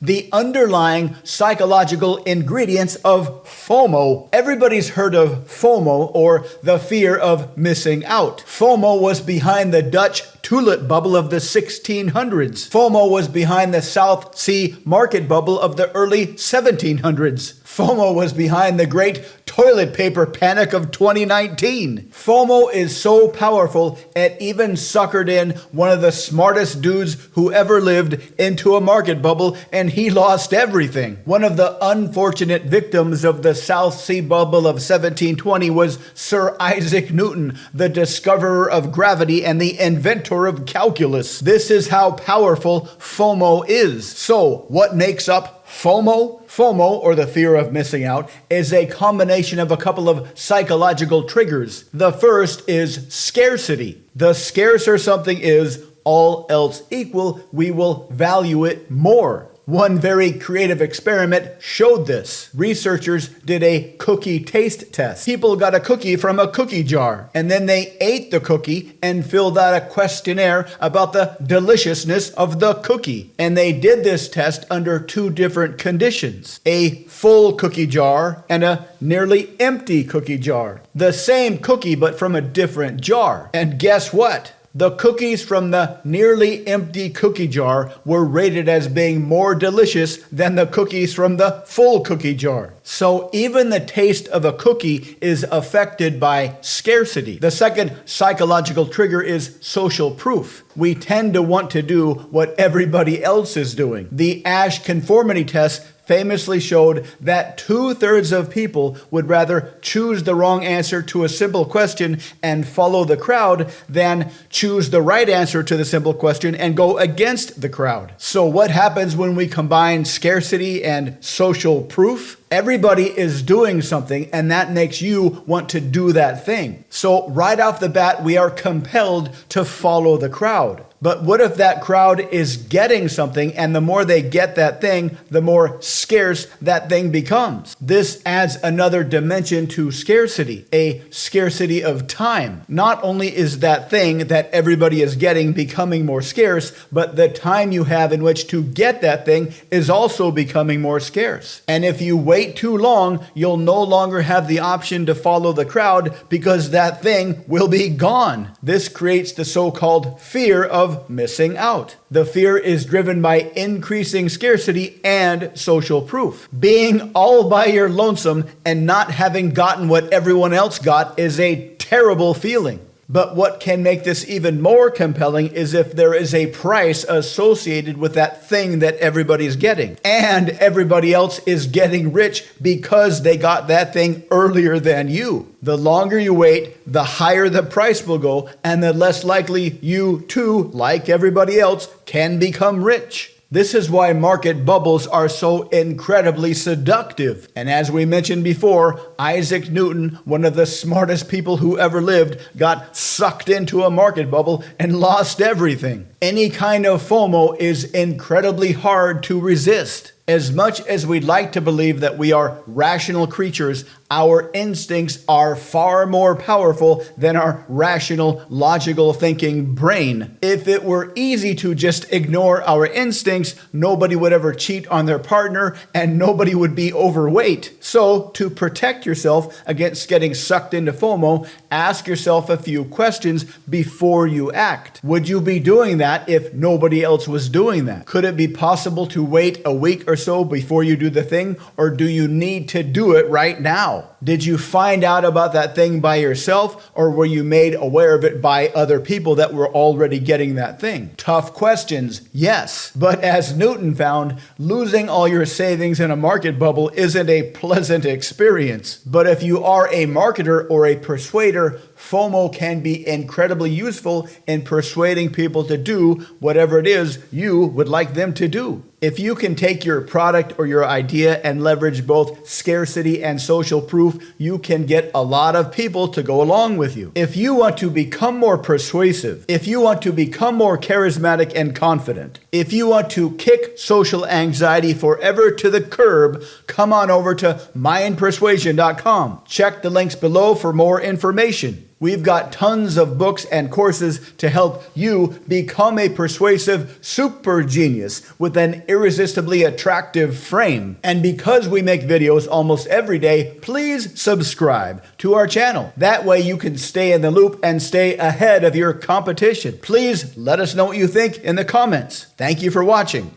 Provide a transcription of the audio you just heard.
The underlying psychological ingredients of FOMO. Everybody's heard of FOMO, or the fear of missing out. FOMO was behind the Dutch tulip bubble of the 1600s. FOMO was behind the South Sea market bubble of the early 1700s. FOMO was behind the great toilet paper panic of 2019. FOMO is so powerful, it even suckered in one of the smartest dudes who ever lived into a market bubble, and he lost everything. One of the unfortunate victims of the South Sea bubble of 1720 was Sir Isaac Newton, the discoverer of gravity and the inventor of calculus. This is how powerful FOMO is. So, what makes up FOMO? FOMO, or the fear of missing out, is a combination of a couple of psychological triggers. The first is scarcity. The scarcer something is, all else equal, we will value it more. One very creative experiment showed this. Researchers did a cookie taste test. People got a cookie from a cookie jar, and then they ate the cookie and filled out a questionnaire about the deliciousness of the cookie. And they did this test under two different conditions: a full cookie jar and a nearly empty cookie jar. The same cookie, but from a different jar. And guess what? The cookies from the nearly empty cookie jar were rated as being more delicious than the cookies from the full cookie jar. So even the taste of a cookie is affected by scarcity. The second psychological trigger is social proof. We tend to want to do what everybody else is doing. The Ash conformity test famously showed that 2/3 of people would rather choose the wrong answer to a simple question and follow the crowd than choose the right answer to the simple question and go against the crowd. So what happens when we combine scarcity and social proof? Everybody is doing something, and that makes you want to do that thing. So right off the bat, we are compelled to follow the crowd. But what if that crowd is getting something, and the more they get that thing, the more scarce that thing becomes? This adds another dimension to scarcity, a scarcity of time. Not only is that thing that everybody is getting becoming more scarce, but the time you have in which to get that thing is also becoming more scarce. And if you wait too long, you'll no longer have the option to follow the crowd because that thing will be gone. This creates the so-called fear of missing out. The fear is driven by increasing scarcity and social proof. Being all by your lonesome and not having gotten what everyone else got is a terrible feeling. But what can make this even more compelling is if there is a price associated with that thing that everybody's getting. And everybody else is getting rich because they got that thing earlier than you. The longer you wait, the higher the price will go, and the less likely you too, like everybody else, can become rich. This is why market bubbles are so incredibly seductive. And as we mentioned before, Isaac Newton, one of the smartest people who ever lived, got sucked into a market bubble and lost everything. Any kind of FOMO is incredibly hard to resist. As much as we'd like to believe that we are rational creatures, our instincts are far more powerful than our rational, logical thinking brain. If it were easy to just ignore our instincts, nobody would ever cheat on their partner and nobody would be overweight. So, to protect yourself against getting sucked into FOMO, ask yourself a few questions before you act. Would you be doing that if nobody else was doing that? Could it be possible to wait a week or so before you do the thing, or do you need to do it right now? Did you find out about that thing by yourself, or were you made aware of it by other people that were already getting that thing? Tough questions, yes. But as Newton found, losing all your savings in a market bubble isn't a pleasant experience. But if you are a marketer or a persuader, FOMO can be incredibly useful in persuading people to do whatever it is you would like them to do. If you can take your product or your idea and leverage both scarcity and social proof, you can get a lot of people to go along with you. If you want to become more persuasive, if you want to become more charismatic and confident, if you want to kick social anxiety forever to the curb, come on over to mindpersuasion.com. Check the links below for more information. We've got tons of books and courses to help you become a persuasive super genius with an irresistibly attractive frame. And because we make videos almost every day, please subscribe to our channel. That way you can stay in the loop and stay ahead of your competition. Please let us know what you think in the comments. Thank you for watching.